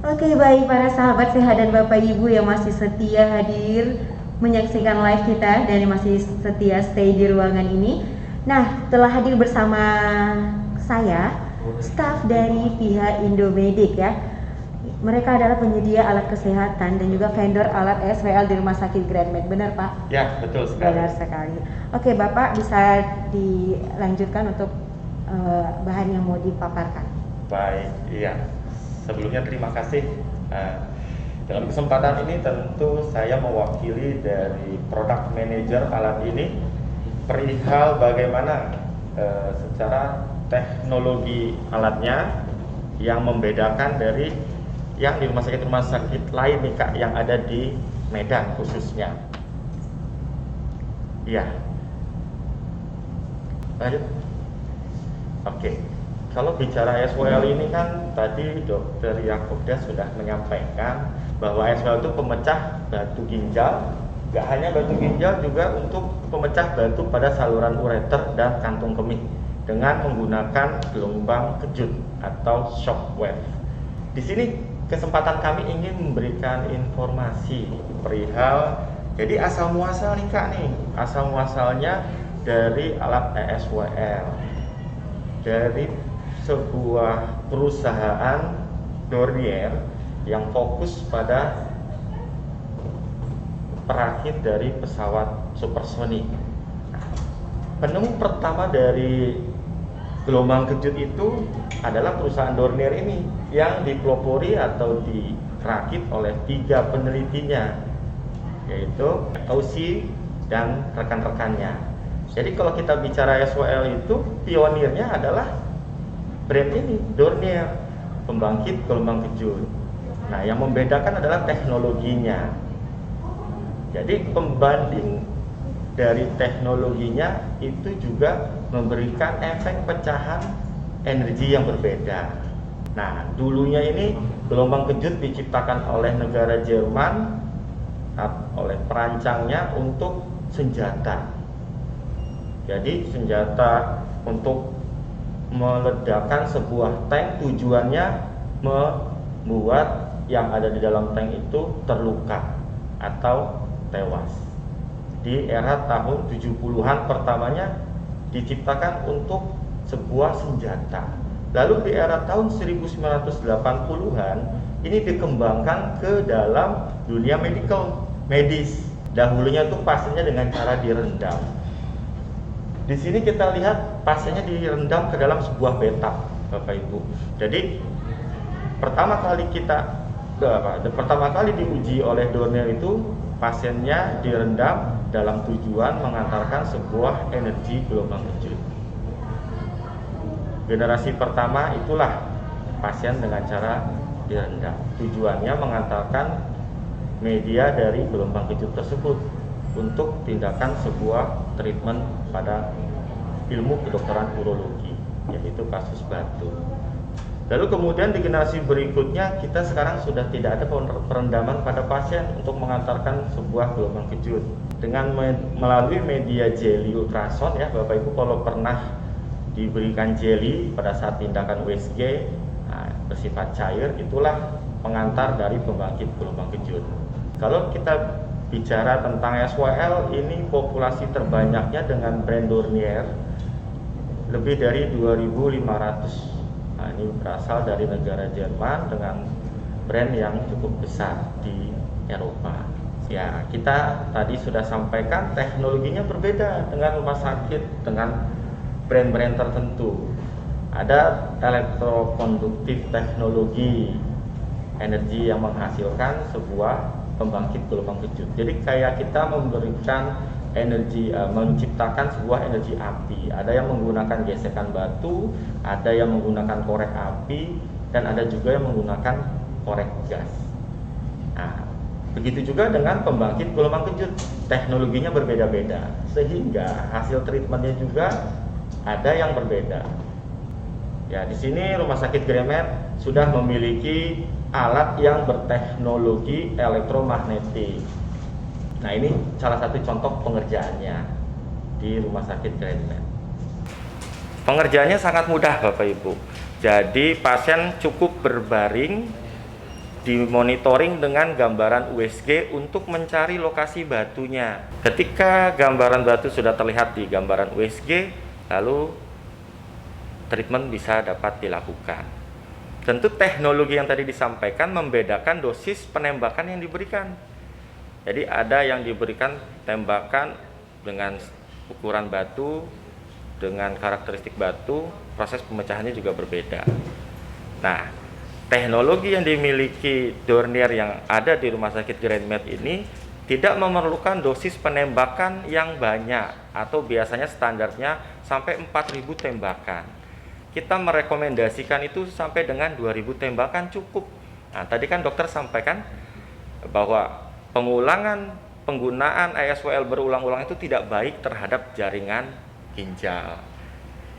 Oke, baik para sahabat sehat dan Bapak Ibu yang masih setia hadir menyaksikan live kita dan yang masih setia stay di ruangan ini. Nah, telah hadir bersama saya staf dari pihak Indomedik ya. Mereka adalah penyedia alat kesehatan dan juga vendor alat SWL di Rumah Sakit GrandMed. Benar, Pak? Ya, betul sekali. Benar sekali. Oke, Bapak bisa dilanjutkan untuk bahan yang mau dipaparkan. Baik, iya. Sebelumnya terima kasih. Dalam kesempatan ini tentu saya mewakili dari product manager alat ini perihal bagaimana secara teknologi alatnya yang membedakan dari yang di rumah sakit lain nih Kak, yang ada di Medan khususnya. Iya. Lanjut. Oke. Kalau bicara SWL ini kan tadi Dokter Yakobda sudah menyampaikan bahwa SWL itu pemecah batu ginjal. Gak hanya batu ginjal, juga untuk pemecah batu pada saluran ureter dan kantung kemih dengan menggunakan gelombang kejut atau shock wave. Di sini kesempatan kami ingin memberikan informasi perihal jadi asal muasal nih Kak nih, asal muasalnya dari alat ESWL dari sebuah perusahaan Dornier yang fokus pada perakit dari pesawat supersonik. Penemu pertama dari gelombang kejut itu adalah perusahaan Dornier ini yang dipelopori atau dirakit oleh 3 penelitinya, yaitu Aussie dan rekan-rekannya. Jadi kalau kita bicara SWL itu pionirnya adalah brand ini, Dornier, pembangkit gelombang kejut. Nah, yang membedakan adalah teknologinya. Jadi pembanding dari teknologinya itu juga memberikan efek pecahan energi yang berbeda. Nah, dulunya ini gelombang kejut diciptakan oleh negara Jerman, oleh perancangnya untuk senjata. Jadi senjata untuk meledakkan sebuah tank, tujuannya membuat yang ada di dalam tank itu terluka atau tewas. Di era tahun 70-an pertamanya diciptakan untuk sebuah senjata. Lalu di era tahun 1980-an ini dikembangkan ke dalam dunia medis. Dahulunya tuh pasiennya dengan cara direndam. Di sini kita lihat pasiennya direndam ke dalam sebuah bathtub, Bapak Ibu. Jadi pertama kali diuji oleh Dornier itu pasiennya direndam dalam tujuan mengantarkan sebuah energi gelombang kejut. Generasi pertama itulah pasien dengan cara direndam. Tujuannya mengantarkan media dari gelombang kejut tersebut untuk tindakan sebuah treatment pada ilmu kedokteran urologi, yaitu kasus batu. Lalu kemudian di generasi berikutnya kita sekarang sudah tidak ada perendaman pada pasien untuk mengantarkan sebuah gelombang kejut dengan melalui media jelly ultrasound ya Bapak Ibu. Kalau pernah diberikan jelly pada saat tindakan USG bersifat cair, itulah pengantar dari pembangkit gelombang kejut. Kalau kita bicara tentang SWL, ini populasi terbanyaknya dengan brand Dornier lebih dari 2.500. Nah, ini berasal dari negara Jerman dengan brand yang cukup besar di Eropa. Ya, kita tadi sudah sampaikan teknologinya berbeda dengan rumah sakit, dengan brand-brand tertentu. Ada elektrokonduktif teknologi energi yang menghasilkan sebuah pembangkit gelombang kejut. Jadi kayak kita memberikan energi, menciptakan sebuah energi api. Ada yang menggunakan gesekan batu, ada yang menggunakan korek api, dan ada juga yang menggunakan korek gas. Nah, begitu juga dengan pembangkit gelombang kejut, teknologinya berbeda-beda, sehingga hasil treatmentnya juga ada yang berbeda. Ya, di sini Rumah Sakit GrandMed sudah memiliki alat yang berteknologi elektromagnetik. Nah, ini salah satu contoh pengerjaannya di Rumah Sakit GrandMed. Pengerjaannya sangat mudah Bapak Ibu. Jadi pasien cukup berbaring dimonitoring dengan gambaran USG untuk mencari lokasi batunya. Ketika gambaran batu sudah terlihat di gambaran USG, lalu treatment bisa dapat dilakukan. Tentu teknologi yang tadi disampaikan membedakan dosis penembakan yang diberikan. Jadi ada yang diberikan tembakan dengan ukuran batu, dengan karakteristik batu, proses pemecahannya juga berbeda. Nah, teknologi yang dimiliki Dornier yang ada di Rumah Sakit Grand Med ini tidak memerlukan dosis penembakan yang banyak atau biasanya standarnya sampai 4.000 tembakan. Kita merekomendasikan itu sampai dengan 2.000 tembakan cukup. Nah, tadi kan dokter sampaikan bahwa penggunaan ESWL berulang-ulang itu tidak baik terhadap jaringan ginjal.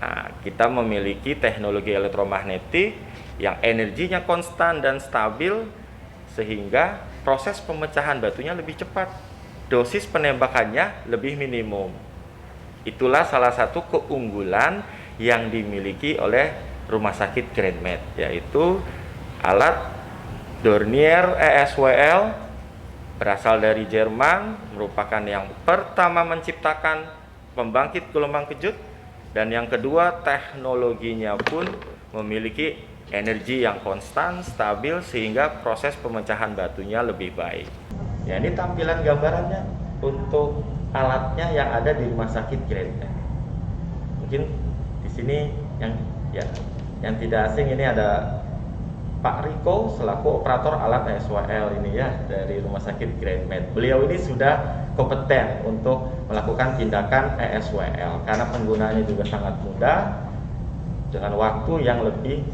Nah, kita memiliki teknologi elektromagnetik yang energinya konstan dan stabil sehingga proses pemecahan batunya lebih cepat, dosis penembakannya lebih minimum. Itulah salah satu keunggulan yang dimiliki oleh Rumah Sakit Grand Med, yaitu alat Dornier ESWL berasal dari Jerman, merupakan yang pertama menciptakan pembangkit gelombang kejut, dan yang kedua teknologinya pun memiliki energi yang konstan, stabil, sehingga proses pemecahan batunya lebih baik. Ya, ini tampilan gambarannya untuk alatnya yang ada di Rumah Sakit Grand Med. Mungkin di sini yang tidak asing ini ada Pak Riko selaku operator alat ESWL ini ya dari Rumah Sakit Grand Med. Beliau ini sudah kompeten untuk melakukan tindakan ESWL karena penggunaannya juga sangat mudah dengan waktu yang lebih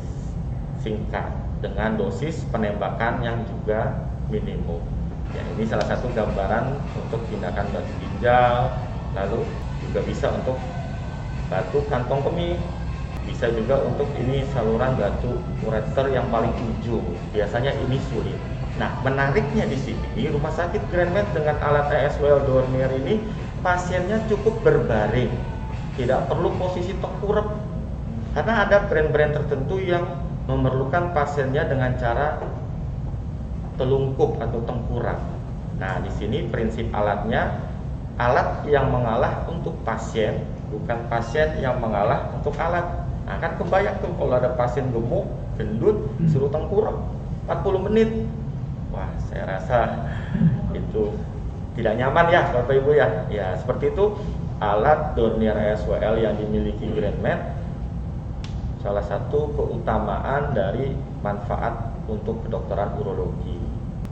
singkat dengan dosis penembakan yang juga minimum. Ya, ini salah satu gambaran untuk tindakan batu ginjal, lalu juga bisa untuk batu kantong kemih, bisa juga untuk ini saluran batu ureter yang paling ujung. Biasanya ini sulit. Nah, menariknya di sini Rumah Sakit Grand Med dengan alat ESWL Dornier ini pasiennya cukup berbaring, tidak perlu posisi tengkurap. Karena ada brand-brand tertentu yang memerlukan pasiennya dengan cara telungkup atau tengkurap. Nah, di sini prinsip alatnya alat yang mengalah untuk pasien, bukan pasien yang mengalah untuk alat. Nah, kan kebayang tuh kalau ada pasien gemuk, gendut, suruh tengkurap 40 menit. Wah, saya rasa itu tidak nyaman ya Bapak Ibu ya. Ya, seperti itu alat Dornier ESWL yang dimiliki Grand Med. Salah satu keutamaan dari manfaat untuk kedokteran urologi.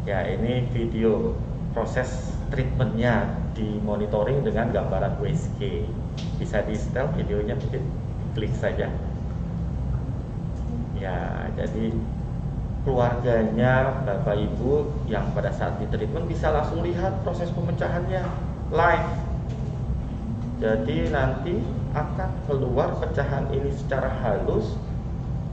Ya, ini video proses treatmentnya dimonitoring dengan gambaran USG. Bisa di setel videonya, mungkin klik saja. Ya, jadi keluarganya Bapak Ibu yang pada saat di treatment bisa langsung lihat proses pemecahannya live. Jadi nanti akan keluar pecahan ini secara halus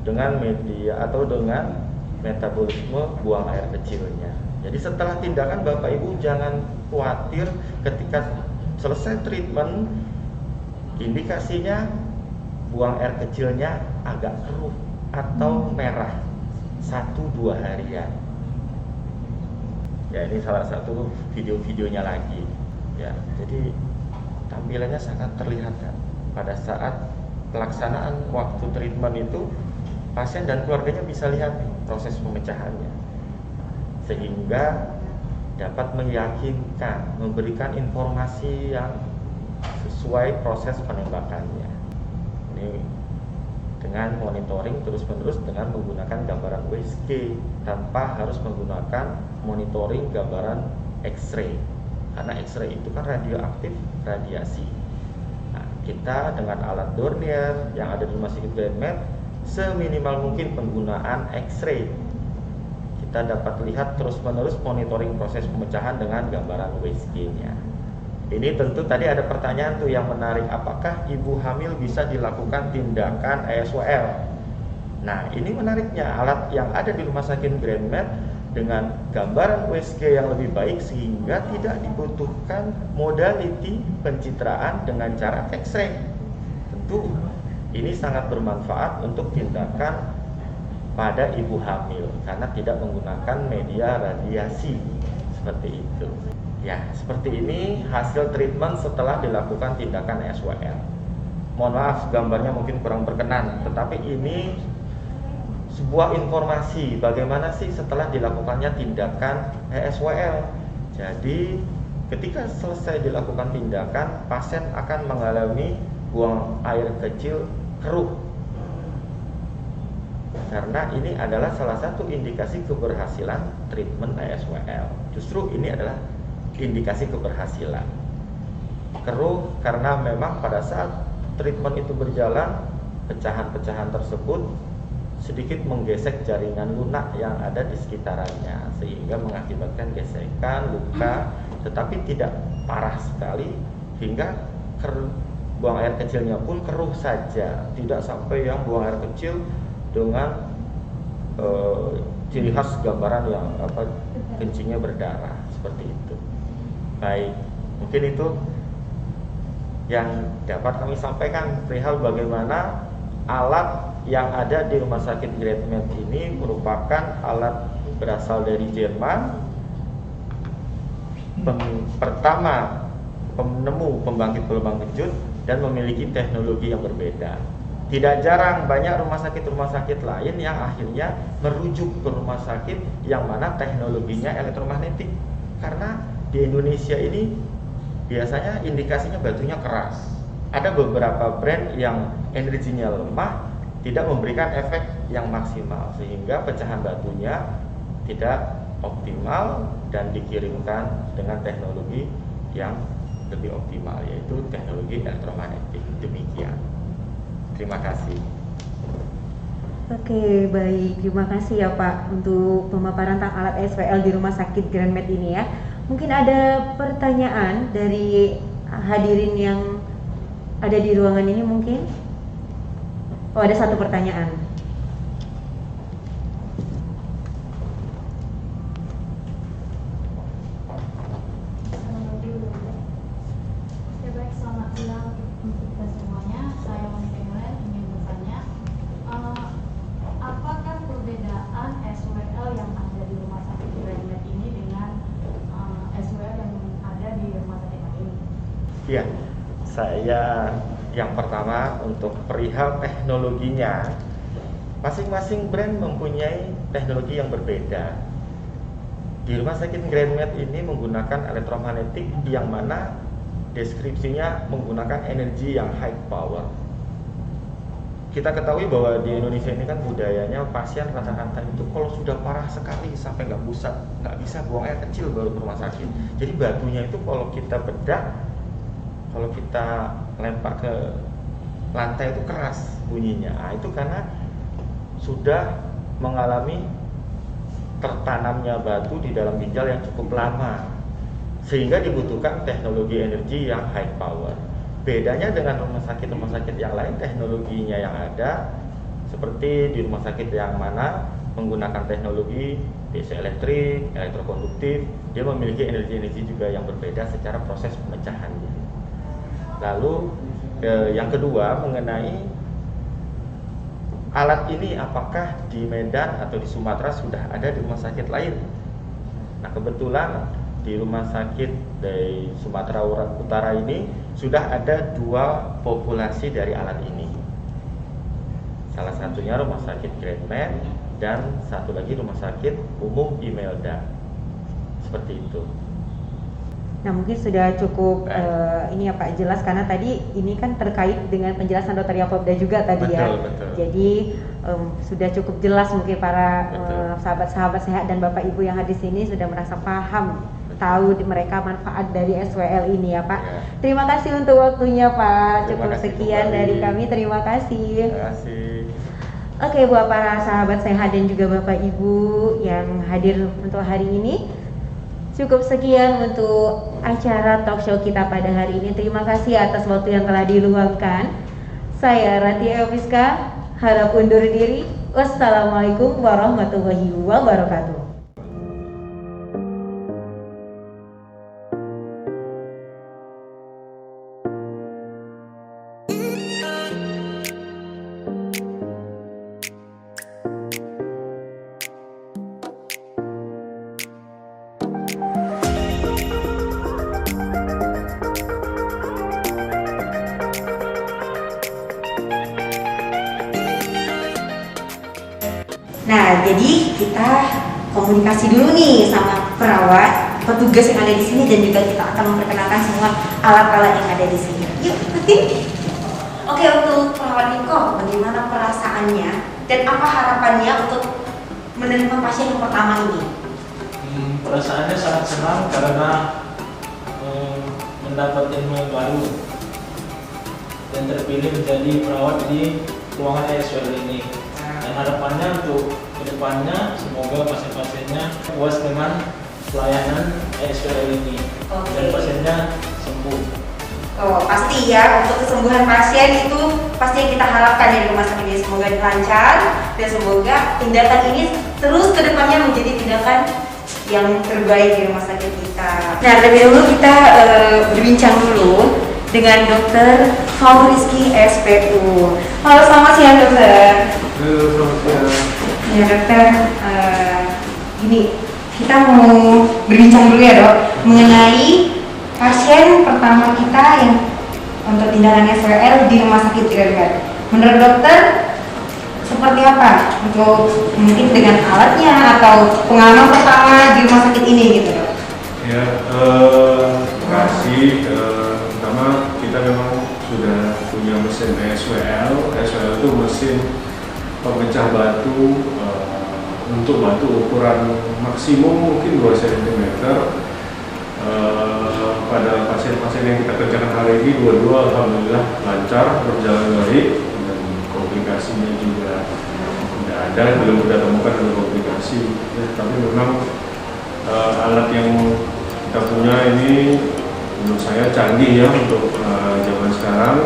dengan media atau dengan metabolisme buang air kecilnya. Jadi setelah tindakan Bapak Ibu jangan khawatir ketika selesai treatment indikasinya buang air kecilnya agak keruh atau merah 1-2 harian. Ya, ini salah satu video-videonya lagi. Ya, jadi tampilannya sangat terlihat kan. Pada saat pelaksanaan waktu treatment itu pasien dan keluarganya bisa lihat proses pemecahannya, sehingga dapat meyakinkan, memberikan informasi yang sesuai proses penembakannya. Ini dengan monitoring terus-menerus dengan menggunakan gambaran USG tanpa harus menggunakan monitoring gambaran X-ray, karena X-ray itu kan radioaktif, radiasi. Nah, kita dengan alat Dornier yang ada di Rumah Sakit Grand Med seminimal mungkin penggunaan X-ray. Kita dapat lihat terus-menerus monitoring proses pemecahan dengan gambaran USG-nya. Ini tentu tadi ada pertanyaan tuh yang menarik, apakah ibu hamil bisa dilakukan tindakan ESWL? Nah, ini menariknya alat yang ada di Rumah Sakit Grand Med dengan gambaran USG yang lebih baik sehingga tidak dibutuhkan modaliti pencitraan dengan cara X-ray. Tentu ini sangat bermanfaat untuk tindakan pada ibu hamil karena tidak menggunakan media radiasi seperti itu. Ya, seperti ini hasil treatment setelah dilakukan tindakan SWL. Mohon maaf gambarnya mungkin kurang berkenan, tetapi ini sebuah informasi bagaimana sih setelah dilakukannya tindakan SWL. Jadi ketika selesai dilakukan tindakan, pasien akan mengalami buang air kecil keruh. Karena ini adalah salah satu indikasi keberhasilan treatment SWL. Justru ini adalah indikasi keberhasilan. Keruh karena memang pada saat treatment itu berjalan, pecahan-pecahan tersebut sedikit menggesek jaringan lunak yang ada di sekitarannya sehingga mengakibatkan gesekan, luka, tetapi tidak parah sekali hingga buang air kecilnya pun keruh saja, tidak sampai yang buang air kecil dengan ciri khas gambaran yang kencingnya berdarah seperti itu. Baik, mungkin itu yang dapat kami sampaikan perihal bagaimana alat yang ada di Rumah Sakit GrandMed ini merupakan alat berasal dari Jerman. Pertama, penemu pembangkit gelombang kejut dan memiliki teknologi yang berbeda. Tidak jarang banyak rumah sakit lain yang akhirnya merujuk ke rumah sakit yang mana teknologinya elektromagnetik. Karena di Indonesia ini biasanya indikasinya batunya keras. Ada beberapa brand yang energinya lemah, tidak memberikan efek yang maksimal sehingga pecahan batunya tidak optimal dan dikirimkan dengan teknologi yang lebih optimal, yaitu teknologi elektromagnetik. Demikian. Terima kasih. Oke, baik. Terima kasih ya Pak untuk pemaparan tentang alat SWL di Rumah Sakit GrandMed ini ya. Mungkin ada pertanyaan dari hadirin yang ada di ruangan ini mungkin? Oh, ada satu pertanyaan. Baik, selamat siang untuk kita semuanya. Saya Monica Nguyen ingin bertanya, apakah perbedaan SWL yang ada di Rumah Sakit GrandMed ini dengan SWL yang ada di rumah sakit lain? Ya, saya yang pertama untuk perihal teknologinya, masing-masing brand mempunyai teknologi yang berbeda. Di Rumah Sakit GrandMed ini menggunakan elektromagnetik yang mana deskripsinya menggunakan energi yang high power. Kita ketahui bahwa di Indonesia ini kan budayanya pasien rata-rata itu kalau sudah parah sekali sampai nggak bisa buang air kecil baru ke rumah sakit. Jadi batunya itu kalau kita bedah, kalau kita lempar ke lantai itu keras bunyinya. Nah, itu karena sudah mengalami tertanamnya batu di dalam ginjal yang cukup lama, sehingga dibutuhkan teknologi energi yang high power. Bedanya dengan rumah sakit yang lain, teknologinya yang ada seperti di rumah sakit yang mana menggunakan teknologi DC elektrik, elektrokonduktif, dia memiliki energi-energi juga yang berbeda secara proses pemecahannya. Lalu yang kedua mengenai alat ini apakah di Medan atau di Sumatera sudah ada di rumah sakit lain? Nah, kebetulan di rumah sakit dari Sumatera Utara ini sudah ada 2 populasi dari alat ini. Salah satunya rumah sakit GrandMed dan satu lagi rumah sakit umum Imelda. Seperti itu. Nah, mungkin sudah cukup ini ya Pak jelas, karena tadi ini kan terkait dengan penjelasan Dr. Yakobda juga tadi. Betul. Jadi sudah cukup jelas mungkin para sahabat-sahabat sehat dan Bapak Ibu yang hadir di sini sudah merasa paham, tahu mereka manfaat dari SWL ini ya Pak. Ya. Terima kasih untuk waktunya Pak. Cukup sekian dari kami. Terima kasih. Terima kasih. Oke, buat para sahabat sehat dan juga Bapak Ibu yang hadir untuk hari ini, cukup sekian untuk acara talk show kita pada hari ini. Terima kasih atas waktu yang telah diluangkan. Saya Ratia Eviska, harap undur diri. Wassalamualaikum warahmatullahi wabarakatuh. Nah, jadi kita komunikasi dulu nih sama perawat, petugas yang ada di sini, dan juga kita akan memperkenalkan semua alat-alat yang ada di sini. Yuk, ikutin. Oke, untuk perawat Niko, bagaimana perasaannya dan apa harapannya untuk menerima pasien yang pertama ini? Perasaannya sangat senang karena mendapat ilmu yang baru dan terpilih menjadi perawat di ruangan ESWL ini. Dan harapannya untuk kedepannya semoga pasien-pasiennya puas dengan pelayanan ESWL ini dan pasiennya sembuh. Oh, pasti ya, untuk kesembuhan pasien itu pasti yang kita harapkan dari rumah sakit ini. Semoga lancar dan semoga tindakan ini terus kedepannya menjadi tindakan yang terbaik di rumah sakit kita. Nah, terlebih dahulu kita berbincang dulu dengan Dr. Faurizky SPU. Halo, selamat siang dokter. Halo, selamat siang. Ya dokter, gini, kita mau berbincang dulu ya dok mengenai pasien pertama kita yang untuk tindakan SWL di rumah sakit Cirebon. Menurut dokter seperti apa untuk mungkin dengan alatnya atau pengalaman pertama di rumah sakit ini gitu dok? Ya, terima kasih. Pertama kita memang sudah punya mesin SWL. SWL itu mesin pemecah batu untuk batu ukuran maksimum mungkin 2 cm. Pada pasien-pasien yang kita kerjakan hari ini dua-dua alhamdulillah lancar, berjalan baik, dan komplikasinya juga tidak ada, belum kita temukan ada komplikasi ya, tapi memang alat yang kita punya ini menurut saya canggih ya untuk zaman sekarang.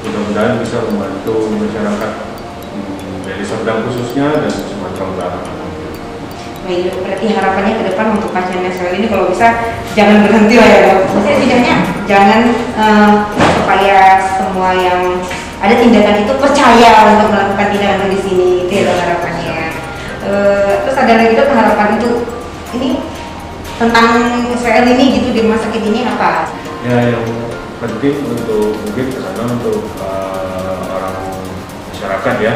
Mudah-mudahan bisa membantu masyarakat dari Serdang khususnya dan Sumatera Utara. Baik, berarti harapannya ke depan untuk pasien SWL ini kalau bisa jangan berhenti lah ya dok. Maksudnya setidaknya jangan supaya semua yang ada tindakan itu percaya untuk melakukan tindakan di sini, itu ya dok harapannya. Terus ada lagi dok harapan untuk ini tentang SWL ini gitu di rumah sakit ini apa? Ya, yang penting untuk mungkin kesana untuk orang masyarakat ya.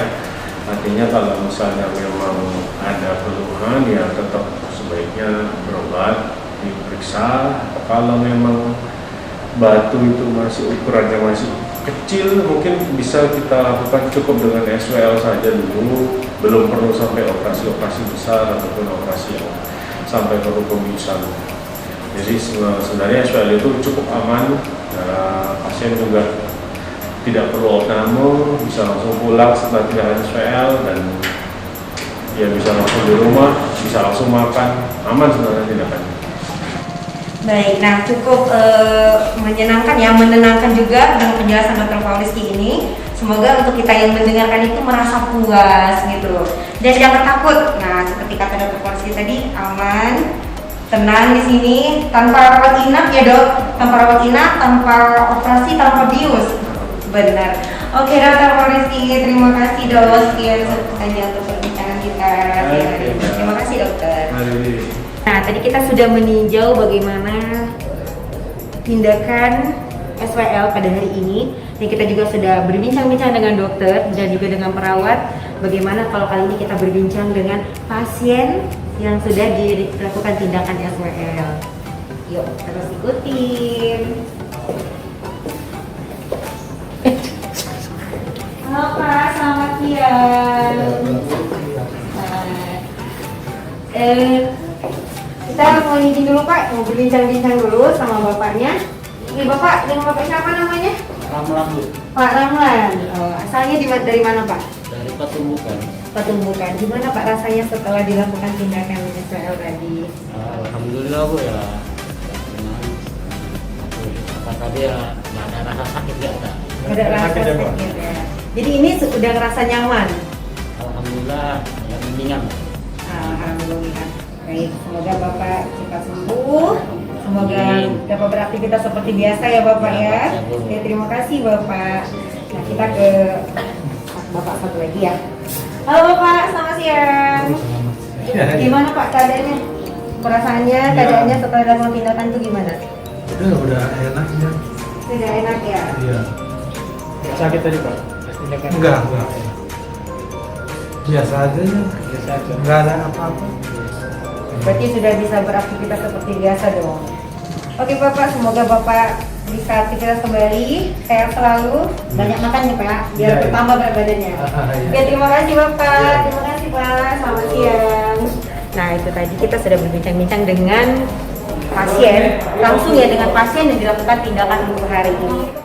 Artinya kalau misalnya memang ada keluhan ya tetap sebaiknya berobat, diperiksa. Kalau memang batu itu masih ukurannya masih kecil, mungkin bisa kita lakukan cukup dengan SWL saja dulu, belum perlu sampai operasi-operasi besar ataupun operasi yang sampai perlu pembisan. Jadi sebenarnya SWL itu cukup aman, pasien juga tidak perlu opname, bisa langsung pulang setelah tindakan SWL dan ya bisa langsung di rumah, bisa langsung makan, aman sebenarnya tindakannya. Baik, nah cukup menyenangkan ya, menenangkan juga dengan penjelasan Dr. Faurizky ini. Semoga untuk kita yang mendengarkan itu merasa puas gitu dan jangan takut. Nah seperti kata Dr. Faurizky tadi, aman, tenang di sini, tanpa rawat inap ya dok, tanpa rawat inap, tanpa operasi, tanpa bius. Benar. Oke Dr. Faurizky, terima kasih dok. Sekian saja untuk perbincangan kita. Terima kasih dokter. Nah tadi kita sudah meninjau bagaimana tindakan SWL pada hari ini. Dan kita juga sudah berbincang-bincang dengan dokter dan juga dengan perawat. Bagaimana kalau kali ini kita berbincang dengan pasien yang sudah dilakukan tindakan SWL. Yuk terus ikutin. Halo Pak, selamat siang. Kita mau izin dulu Pak, mau berbincang-bincang dulu sama bapaknya. Ini bapak, dengan bapak siapa namanya? Ramlan Bu, Pak Ramlan. Oh, asalnya dari mana Pak? dari Patumbukan. Patumbukan. Gimana Pak rasanya setelah dilakukan tindakan SWL tadi? Alhamdulillah Bu ya. Kata dia nggak ada rasa sakit ya ada. Ada rasa sakit ya. Jadi ini sudah ngerasa nyaman. Alhamdulillah ya mendingan. Alhamdulillah. Baik, semoga Bapak cepat sembuh. Semoga Amin. dapat beraktivitas seperti biasa ya Bapak Ya, ya. Pak, Bu. Oke, terima kasih Bapak. Nah, kita ke Bapak satu lagi ya. Halo Bapak, selamat siang. Gimana Pak keadaannya? Perasaannya, keadaannya setelah dilakukan tindakan itu gimana? Udah enak ya. Sudah enak ya? Iya. Sakit tadi Pak. Enggak. biasa aja ya, Biasa aja. nggak ada apa-apa. Berarti sudah bisa beraktivitas seperti biasa dong. Oke Bapak, semoga Bapak bisa aktivitas kembali, sehat selalu, banyak makan ya Pak, biar Iya, iya. bertambah berat badannya. Iya. Oke, terima kasih Bapak, Iya. terima kasih Pak, selamat siang. Nah itu tadi kita sudah berbincang-bincang dengan pasien, langsung ya dengan pasien yang dilakukan tindakan untuk hari ini.